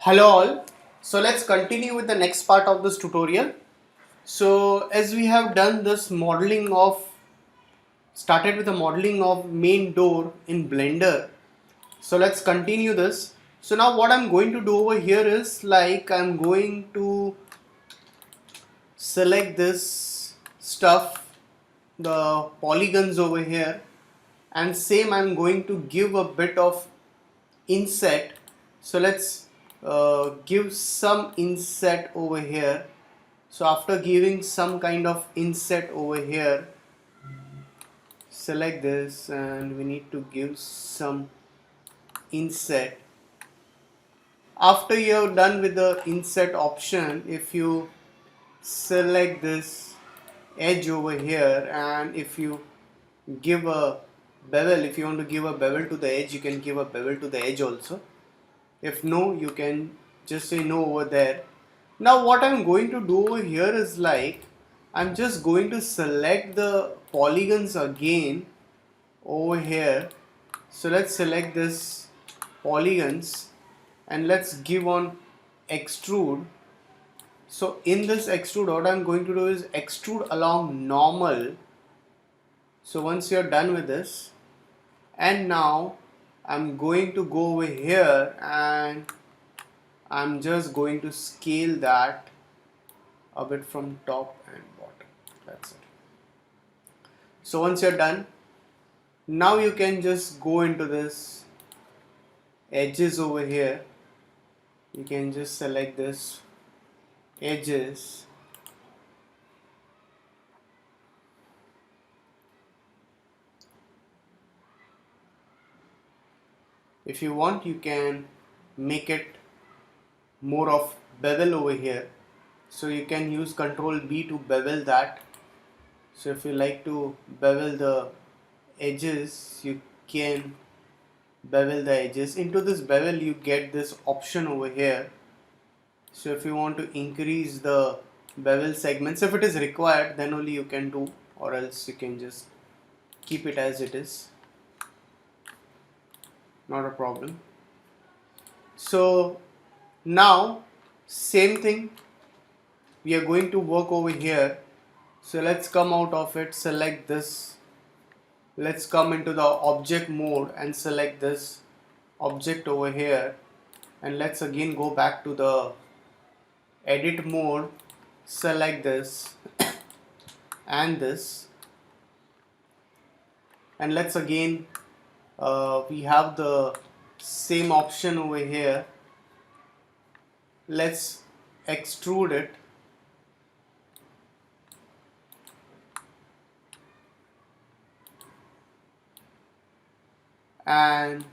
Hello all. So let's continue with the next part of this tutorial. So as we have done this modeling of started with the modeling of main door in Blender. So let's continue this. So now what I'm going to do over here is like I'm going to select this stuff, the polygons over here, and same I'm going to give a bit of inset. So let's give some inset over here. So after giving some kind of inset over here, select this and we need to give some inset. After you have done with the inset option, if you select this edge over here and if you give a bevel, if you want to give a bevel to the edge, you can give a bevel to the edge also. If no, you can just say no over there. Now what I'm going to do over here is like I'm just going to select the polygons again over here. So let's select this polygons and let's give on extrude. So in this extrude, what I'm going to do is extrude along normal. So once you're done with this, and now I'm going to go over here and I'm just going to scale that a bit from top and bottom. That's it. So once you're done, now you can just go into this edges over here. You can just select this edges. If you want, you can make it more of bevel over here. So you can use Control B to bevel that. So if you like to bevel the edges, you can bevel the edges. Into this bevel you get this option over here. So if you want to increase the bevel segments, if it is required, then only you can do, or else you can just keep it as it is, not a problem. So now same thing we are going to work over here. So let's come out of it, select this, let's come into the object mode and select this object over here, and let's again go back to the edit mode, select this and this, and let's again we have the same option over here. Let's extrude it and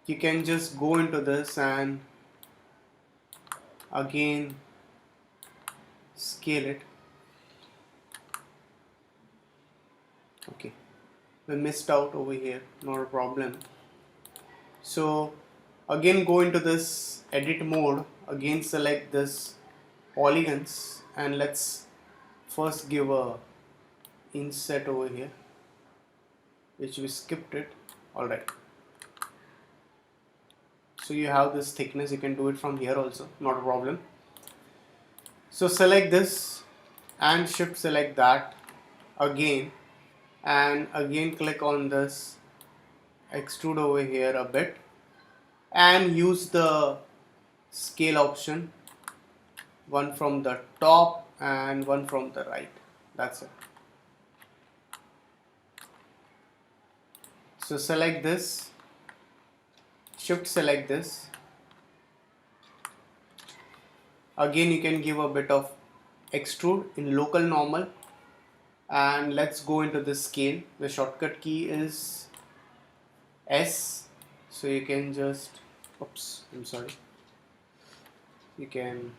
you can just go into this and again scale it. Okay, we missed out over here, not a problem. So again go into this edit mode, again select this polygons and let's first give a inset over here, which we skipped it. Alright, so you have this thickness, you can do it from here also, not a problem. So select this and shift select that again, and again click on this extrude over here a bit and use the scale option, one from the top and one from the right. That's it. So select this, shift select this, again you can give a bit of extrude in local normal, and let's go into the scale. The shortcut key is S, so you can just, oops, I'm sorry, you can,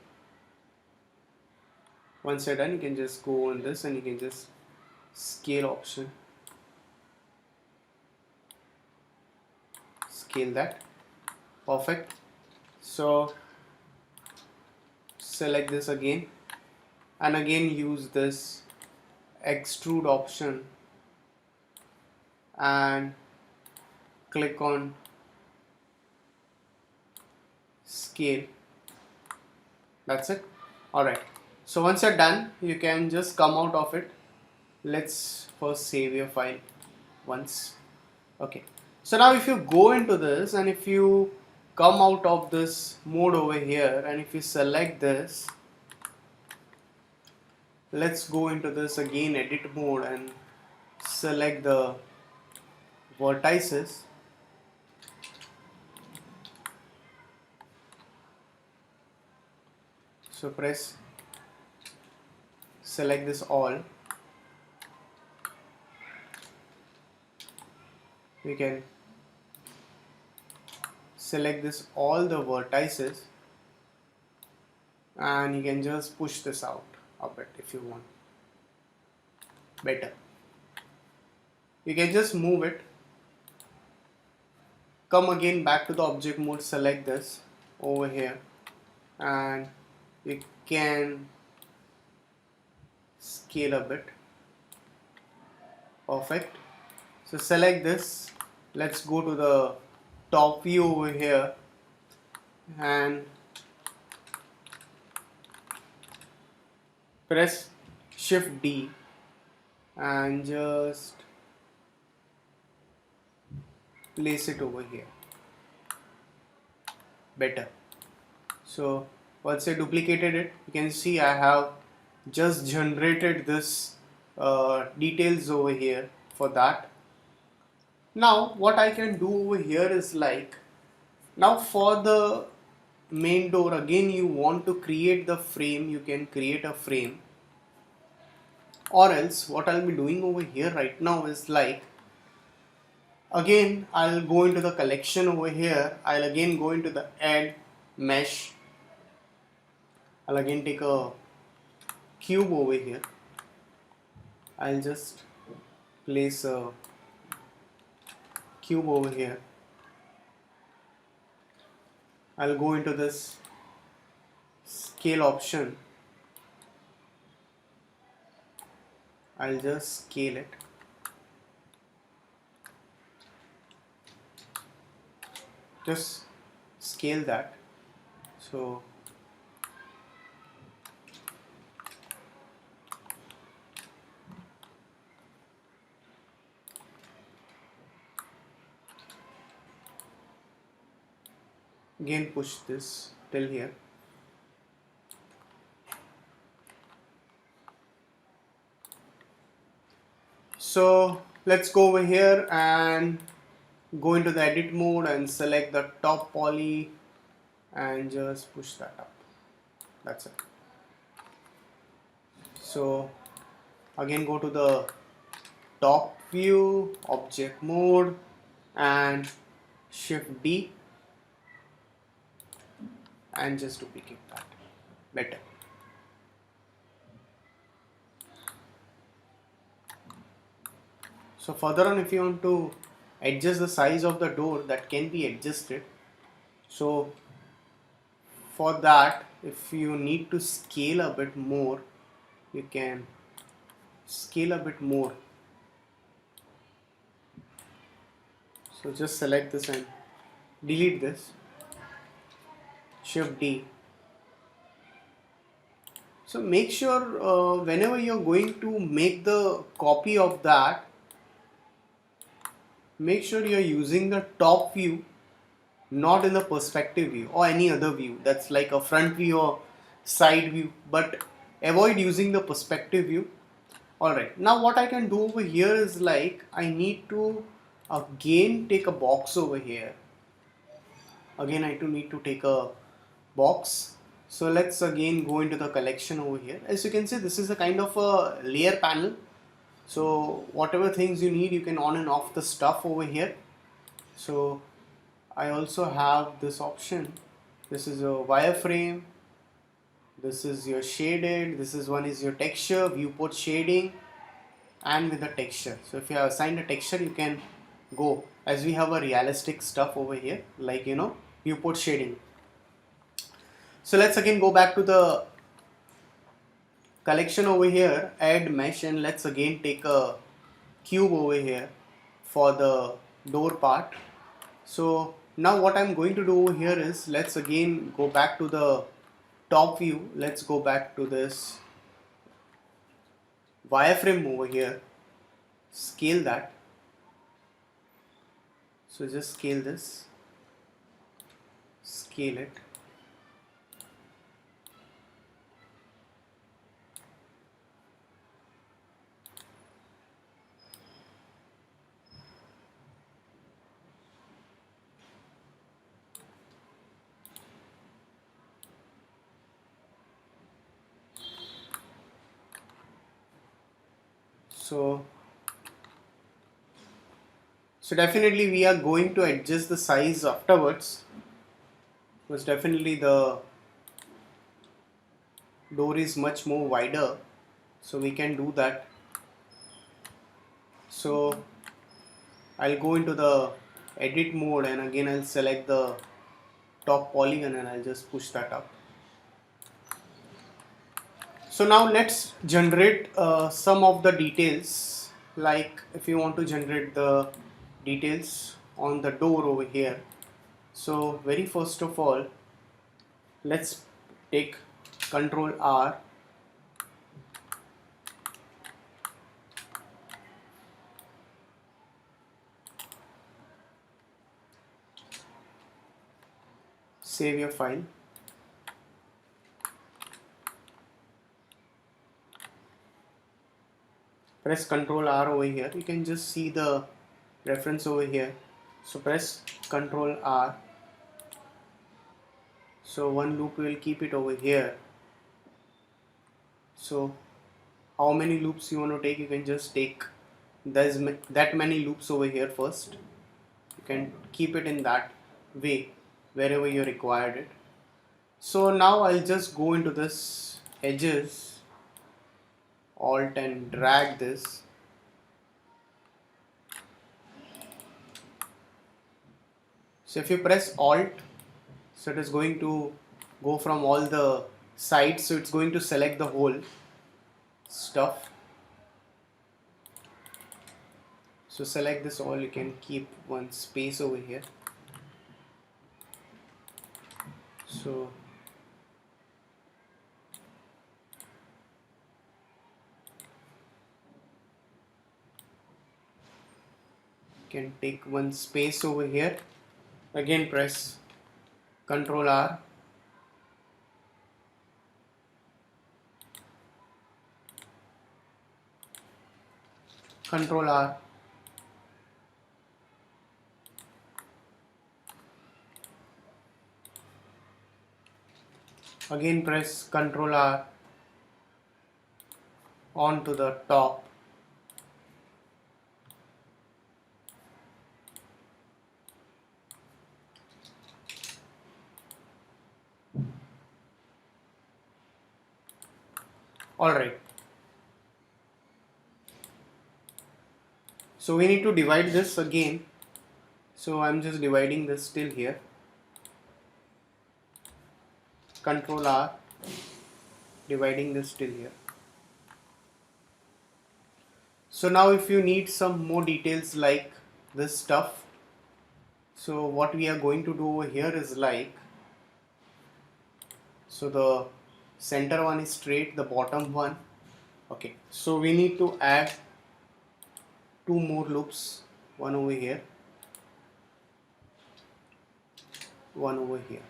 once you're done, you can just go on this and you can just scale option, scale that, perfect. So select this again and again use this extrude option and click on scale. That's it. Alright, so once you're done, you can just come out of it. Let's first save your file once. Okay, so now if you go into this and if you come out of this mode over here and if you select this, let's go into this again, edit mode, and select the vertices. So press, select this all. We can select this all the vertices and you can just push this out a bit if you want better. You can just move it, come again back to the object mode, select this over here and you can scale a bit. Perfect. So select this, let's go to the top view over here and press Shift D and just place it over here. Better. So once I duplicated it, you can see I have just generated this details over here for that. Now what I can do over here is like, now for the main door again you want to create the frame, you can create a frame, or else what I'll be doing over here right now is like, again I'll go into the collection over here, I'll again go into the add mesh, I'll again take a cube over here, I'll just place a cube over here, I'll go into this scale option, I'll just scale it, just scale that. So again push this till here. So let's go over here and go into the edit mode and select the top poly and just push that up. That's it. So again go to the top view, object mode and Shift D and just duplicate that. Better. So further on, if you want to adjust the size of the door, that can be adjusted. So for that, if you need to scale a bit more, you can scale a bit more. So just select this and delete this. Shift D. So make sure whenever you're going to make the copy of that, make sure you're using the top view, not in the perspective view or any other view that's like a front view or side view, but avoid using the perspective view. Alright, now what I can do over here is like, I need to again take a box over here. Again I need to take a box. So let's again go into the collection over here. As you can see, this is a kind of a layer panel. So whatever things you need, you can on and off the stuff over here. So I also have this option. This is a wireframe. This is your shaded. This is one is your texture, viewport shading, and with the texture. So if you have assigned a texture, you can go, as we have a realistic stuff over here, like viewport shading. So let's again go back to the collection over here, add mesh, and let's again take a cube over here for the door part. So Now what I'm going to do over here is, let's again go back to the top view. Let's go back to this wireframe over here, scale that. So just scale this, scale it. So definitely we are going to adjust the size afterwards, because definitely the door is much more wider, so we can do that. So I'll go into the edit mode and again I'll select the top polygon and I'll just push that up. So now let's generate some of the details. Like if you want to generate the details on the door over here, so very first of all, let's take Control R, save your file, press Control R over here. You can just see the reference over here. So press Control R. So one loop we will keep it over here. So how many loops you want to take, you can just take that many loops over here first. You can keep it in that way wherever you required it. So now I'll just go into this edges, alt and drag this. So if you press alt, so it is going to go from all the sides, so it's going to select the whole stuff. So select this all, you can keep one space over here. So you can take one space over here. Again press Control R. Control R. Again press Control R onto the top. Alright. So we need to divide this again. So I'm just dividing this till here. Control R, dividing this till here. So now if you need some more details like this stuff, so what we are going to do over here is like, so the center one is straight, the bottom one, okay, so we need to add two more loops, one over here, one over here.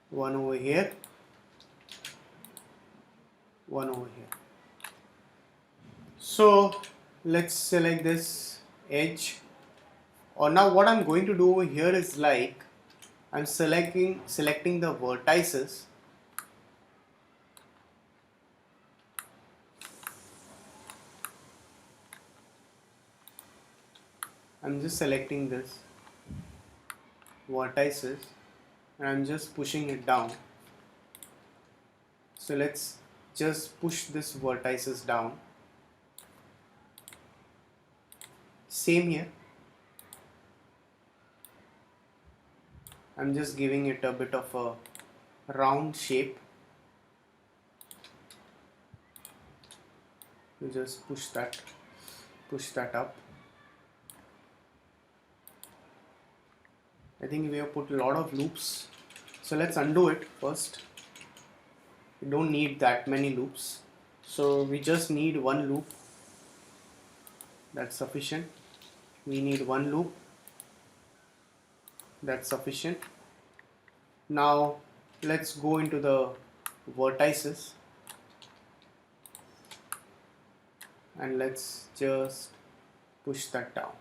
One over here, one over here. So let's select this edge. Or now what I'm going to do over here is like, I'm selecting the vertices. I'm just selecting this vertices and I'm just pushing it down. So let's just push this vertices down. Same here. I'm just giving it a bit of a round shape. You just push that. push that up. I think we have put a lot of loops, so let's undo it first. We don't need that many loops, so we just need one loop. That's sufficient. We need one loop. That's sufficient. Now let's go into the vertices and let's just push that down.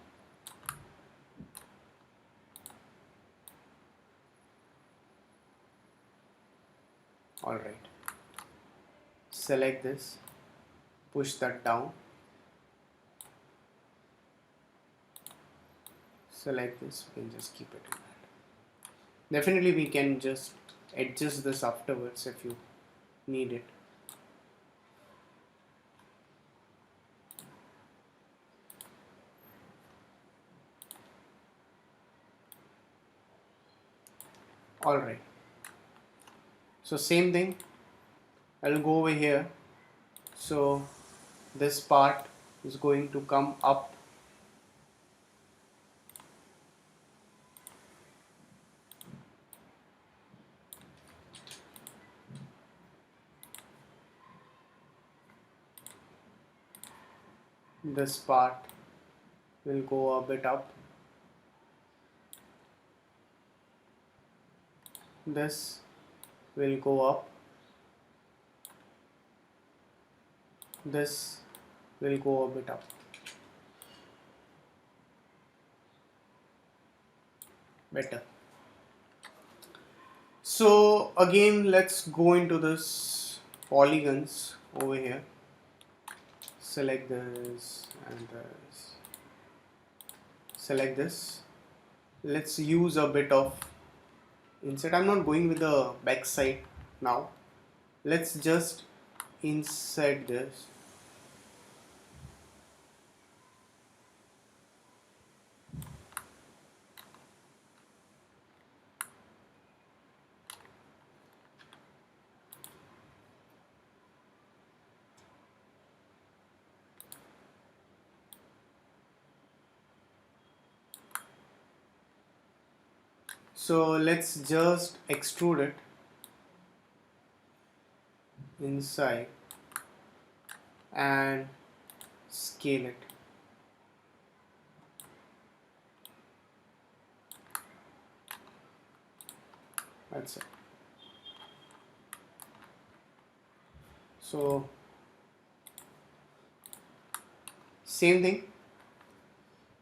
Alright, select this, push that down, select this, we can just keep it in that. Definitely we can just adjust this afterwards if you need it. Alright, so same thing, I'll go over here. So this part is going to come up. This part will go a bit up. This will go up. This will go a bit up. Better. So again, let's go into this polygons over here. Select this and this. Select this. Let's use a bit of inset. I'm not going with the back side now. Let's just insert this. So let's just extrude it inside and scale it. That's it. So same thing.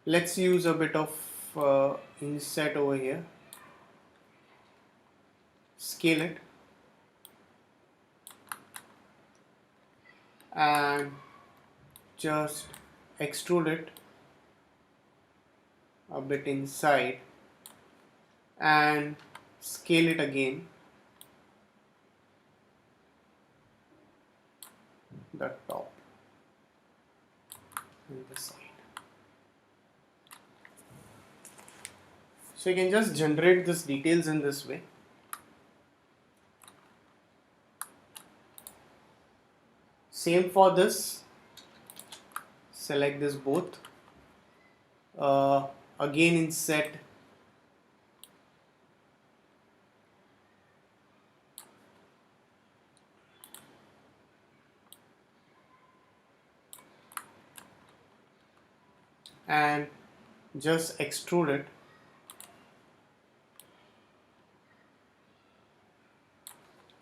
Let's use a bit of inset over here. Scale it and just extrude it a bit inside and scale it again, the top and the side. So you can just generate these details in this way. Same for this, select this both, again inset, and just extrude it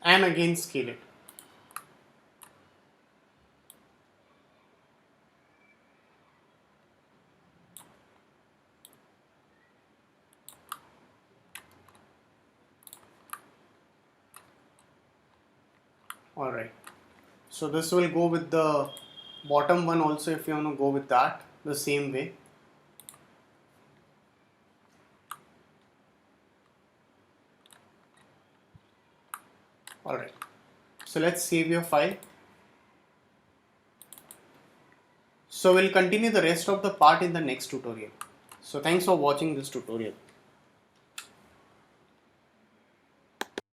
and again scale it. Alright, so this will go with the bottom one also if you want to go with that the same way. Alright, so let's save your file. So we'll continue the rest of the part in the next tutorial. So thanks for watching this tutorial.